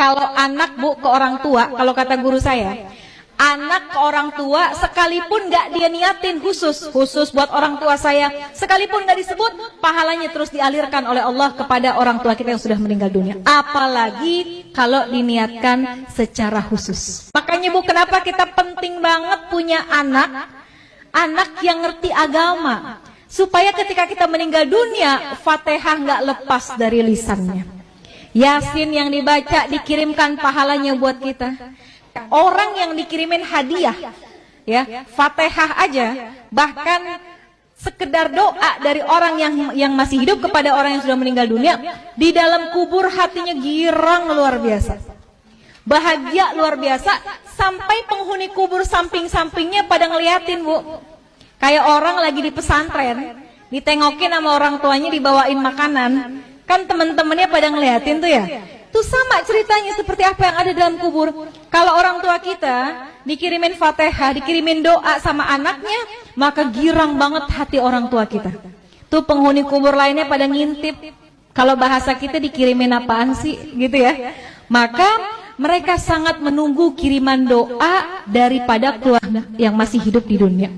Kalau anak bu ke orang tua, kalau kata guru saya, anak ke orang tua sekalipun nggak dia niatin khusus buat orang tua saya, sekalipun nggak disebut, pahalanya terus dialirkan oleh Allah kepada orang tua kita yang sudah meninggal dunia. Apalagi kalau diniatkan secara khusus. Makanya bu, kenapa kita penting banget punya anak yang ngerti agama, supaya ketika kita meninggal dunia, Fatihah nggak lepas dari lisannya. Yasin yang dibaca dikirimkan pahalanya buat kita. Orang yang dikirimin hadiah, ya, Fatihah aja, bahkan sekedar doa dari orang yang masih hidup kepada orang yang sudah meninggal dunia, di dalam kubur hatinya girang luar biasa, bahagia luar biasa, sampai penghuni kubur samping-sampingnya pada ngeliatin bu. Kayak orang lagi di pesantren, ditengokin sama orang tuanya dibawain makanan, kan teman-temannya pada ngeliatin tuh ya. Itu sama ceritanya seperti apa yang ada dalam kubur. Kalau orang tua kita dikirimin Fatihah, dikirimin doa sama anaknya, maka girang banget hati orang tua kita. Tuh penghuni kubur lainnya pada ngintip, kalau bahasa kita dikirimin apaan sih gitu ya. Maka mereka sangat menunggu kiriman doa daripada keluarga yang masih hidup di dunia.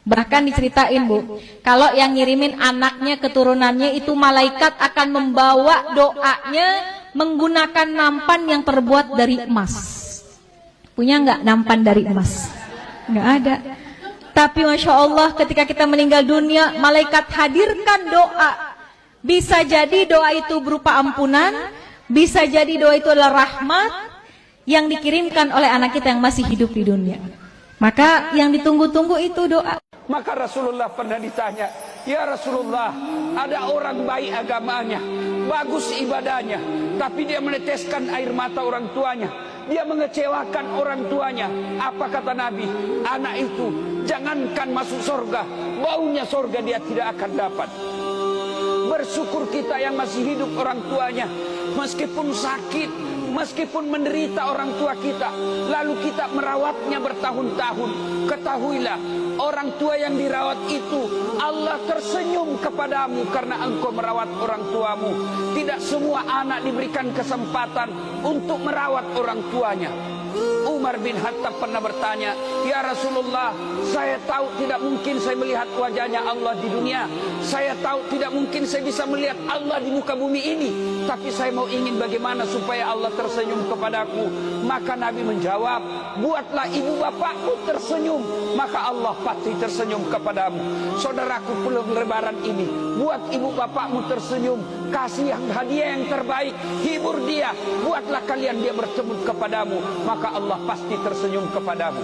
Bahkan diceritain bu, kalau yang ngirimin anaknya, keturunannya, itu malaikat akan membawa doanya menggunakan nampan yang terbuat dari emas. Punya nggak nampan dari emas? Nggak ada. Tapi Masya Allah, ketika kita meninggal dunia, malaikat hadirkan doa. Bisa jadi doa itu berupa ampunan, bisa jadi doa itu adalah rahmat yang dikirimkan oleh anak kita yang masih hidup di dunia. Maka yang ditunggu-tunggu itu doa. Maka Rasulullah pernah ditanya, ya Rasulullah, ada orang baik agamanya, bagus ibadahnya, tapi dia meneteskan air mata orang tuanya, dia mengecewakan orang tuanya. Apa kata Nabi? Anak itu jangankan masuk surga, baunya surga dia tidak akan dapat. Bersyukur kita yang masih hidup orang tuanya, meskipun sakit, meskipun menderita orang tua kita, lalu kita merawatnya bertahun-tahun. Ketahuilah, orang tua yang dirawat itu, Allah tersenyum kepadamu karena engkau merawat orang tuamu. Tidak semua anak diberikan kesempatan untuk merawat orang tuanya. Umar bin Khattab pernah bertanya, ya Rasulullah, saya tahu tidak mungkin saya melihat wajahnya Allah di dunia, saya tahu tidak mungkin saya bisa melihat Allah di muka bumi ini, tapi saya mau ingin bagaimana supaya Allah tersenyum kepadaku. Maka Nabi menjawab, buatlah ibu bapakmu tersenyum, maka Allah pasti tersenyum kepadamu. Saudaraku, pulang lebaran ini, buat ibu bapakmu tersenyum, kasih yang hadiah yang terbaik, hibur dia, buatlah kalian dia bertemu kepadamu, maka Allah pasti tersenyum kepadamu.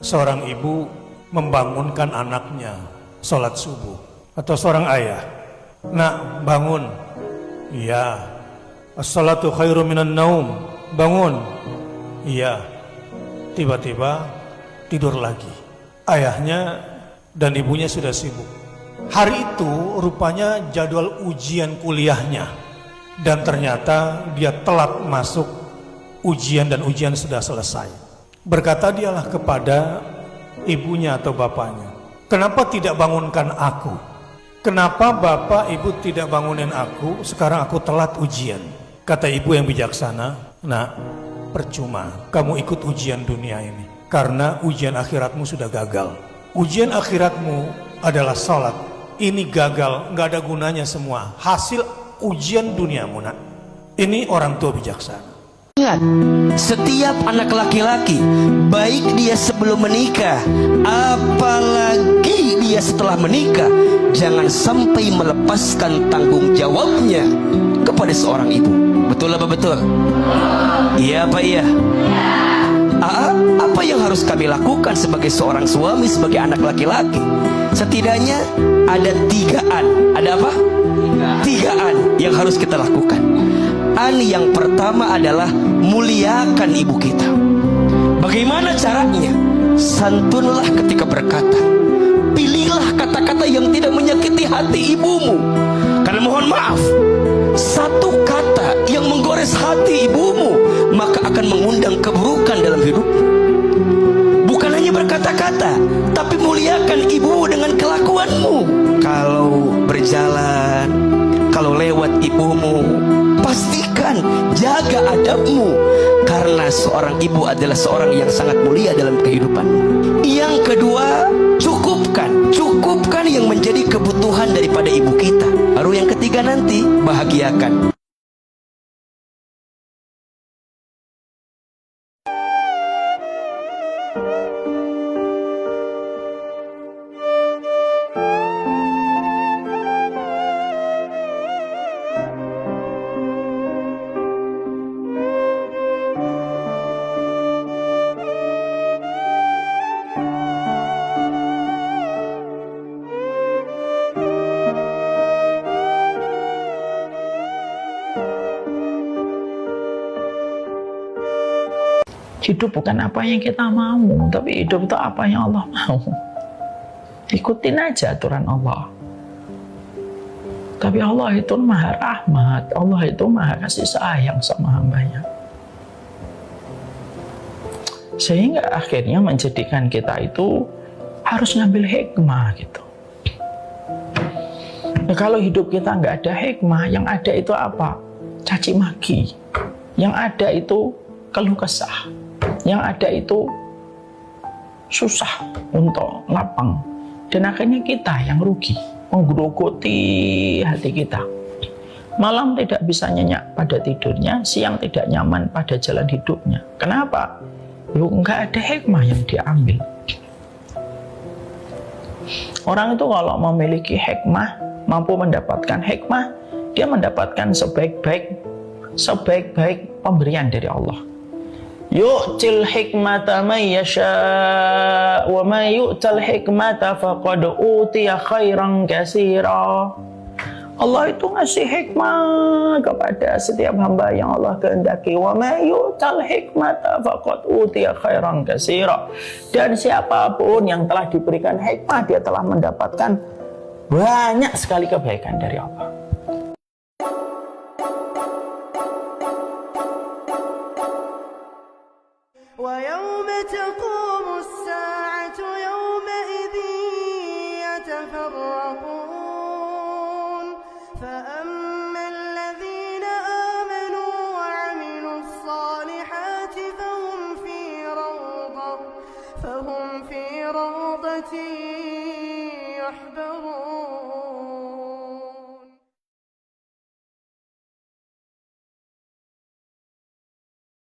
Seorang ibu membangunkan anaknya sholat subuh, atau seorang ayah, nak bangun. Iya. As-salatu khairu minan naum. Bangun. Iya. Tiba-tiba tidur lagi. Ayahnya dan ibunya sudah sibuk. Hari itu rupanya jadwal ujian kuliahnya, dan ternyata dia telat masuk ujian dan ujian sudah selesai. Berkata dialah kepada ibunya atau bapaknya, kenapa tidak bangunkan aku? Kenapa bapak ibu tidak bangunin aku? Sekarang aku telat ujian. Kata ibu yang bijaksana, nak, percuma kamu ikut ujian dunia ini, karena ujian akhiratmu sudah gagal. Ujian akhiratmu adalah salat. Ini gagal, nggak ada gunanya semua. Hasil ujian duniamu, nak. Ini orang tua bijaksana. Ingat, setiap anak laki-laki, baik dia sebelum menikah, apalagi dia setelah menikah, jangan sampai melepaskan tanggung jawabnya kepada seorang ibu. Betul apa betul? Iya apa iya? Apa yang harus kami lakukan sebagai seorang suami, sebagai anak laki-laki? Setidaknya ada 3 Ada apa? 3 yang harus kita lakukan. Yang pertama adalah muliakan ibu kita. Bagaimana caranya? Santunlah ketika berkata. Pilihlah kata-kata yang tidak menyakiti hati ibumu. Karena mohon maaf, satu kata yang menggores hati ibumu, maka akan mengundang keburukan dalam hidupmu. Bukan hanya berkata-kata, tapi muliakan ibumu dengan kelakuanmu. Kalau berjalan, kalau lewat ibumu, pastikan lakukan. Jaga adabmu, karena seorang ibu adalah seorang yang sangat mulia dalam kehidupan. Yang kedua, cukupkan yang menjadi kebutuhan daripada ibu kita. Baru yang ketiga nanti, bahagiakan. Hidup bukan apa yang kita mau, tapi hidup itu apa yang Allah mau. Ikutin aja aturan Allah. Tapi Allah itu maha rahmat, Allah itu maha kasih sayang sama hambanya. Sehingga akhirnya menjadikan kita itu harus ngambil hikmah gitu. Nah, kalau hidup kita nggak ada hikmah, yang ada itu apa? Caci maki. Yang ada itu keluh kesah. Yang ada itu susah untuk lapang. Dan akhirnya kita yang rugi, menggerogoti hati kita. Malam tidak bisa nyenyak pada tidurnya, siang tidak nyaman pada jalan hidupnya. Kenapa? Nggak ada hikmah yang diambil. Orang itu kalau memiliki hikmah, mampu mendapatkan hikmah, dia mendapatkan sebaik-baik pemberian dari Allah. Yu'til hikmata man yasha wa man yu'tal hikmata faqad utiya khairan katsira. Allah itu ngasih hikmah kepada setiap hamba yang Allah kehendaki. Wa man yu'tal hikmata faqad utiya khairan katsira. Dan siapapun yang telah diberikan hikmah, dia telah mendapatkan banyak sekali kebaikan dari Allah. ويوم تقوم الساعة يومئذ يتفرقون فأما الذين آمنوا وعملوا الصالحات فهم في روضة يحبرون